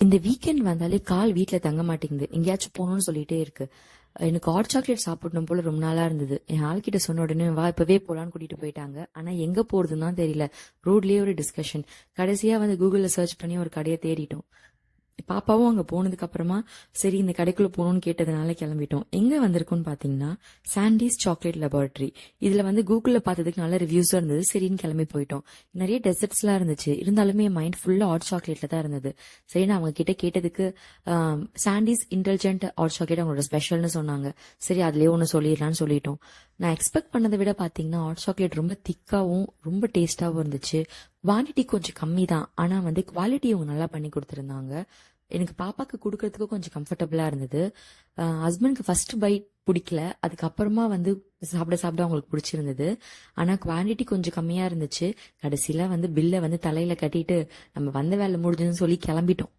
இந்த வீக்கெண்ட் வந்தாலே கால் வீட்ல தங்க மாட்டேங்குது. எங்கேயாச்சும் போகணும்னு சொல்லிட்டே இருக்கு. எனக்கு ஹாட் சாக்லேட் சாப்பிடணும் போல ரொம்ப நாளா இருந்தது. என் ஆள்கிட்ட சொன்ன உடனே வா இப்பவே போலான்னு கூட்டிட்டு போயிட்டாங்க. ஆனா எங்க போறதுன்னு தான் தெரியல. ரோட்லயே ஒரு டிஸ்கஷன். கடைசியா வந்து கூகுள்ல சர்ச் பண்ணி ஒரு கடையை தேடிட்டோம். பாப்பாவும் அங்க போனதுக்கு அப்புறமா சரி இந்த கடைக்குள்ள போகணும்னு கேட்டதுனால கிளம்பிட்டோம். எங்க வந்திருக்கும்னு பாத்தீங்கன்னா சாண்டிஸ் சாக்லேட் லெபார்டரி. இதுல வந்து கூகுள்ல பார்த்ததுக்கு நல்ல ரிவ்யூஸா இருந்தது. சரின்னு கிளம்பி போயிட்டோம். நிறைய டெசர்ட்ஸ் எல்லாம் இருந்துச்சு. இருந்தாலுமே என் மைண்ட் ஃபுல்லா ஹாட் சாக்லேட்ல தான் இருந்தது. சரி நான் அவங்க கிட்ட கேட்டதுக்கு சாண்டிஸ் இன்டெலிஜென்ட் ஹாட் சாக்லேட் அவங்களோட ஸ்பெஷல்னு சொன்னாங்க. சரி அதுலயே ஒன்னு சொல்லிடலாம்னு சொல்லிட்டோம். நான் எக்ஸ்பெக்ட் பண்ணதை விட பாத்தீங்கன்னா ஹாட் சாக்லேட் ரொம்ப திக்காவும் ரொம்ப டேஸ்டாவும் இருந்துச்சு. குவான்டிட்டி கொஞ்சம் கம்மி தான். ஆனா வந்து குவாலிட்டி அவங்க நல்லா பண்ணி கொடுத்துருந்தாங்க. எனக்கு பாப்பாக்கு கொடுக்கறதுக்கு கொஞ்சம் கம்ஃபர்டபுளா இருந்தது. ஹஸ்பண்ட்க்கு ஃபர்ஸ்ட் பைட் பிடிக்கல. அதுக்கப்புறமா வந்து சாப்பிட சாப்பிட அவங்களுக்கு பிடிச்சிருந்தது. ஆனா குவான்டிட்டி கொஞ்சம் கம்மியா இருந்துச்சு. கடைசியில வந்து பில்லை வந்து தலையில கட்டிட்டு நம்ம வந்த வேலை முடிஞ்சதுன்னு சொல்லி கிளம்பிட்டோம்.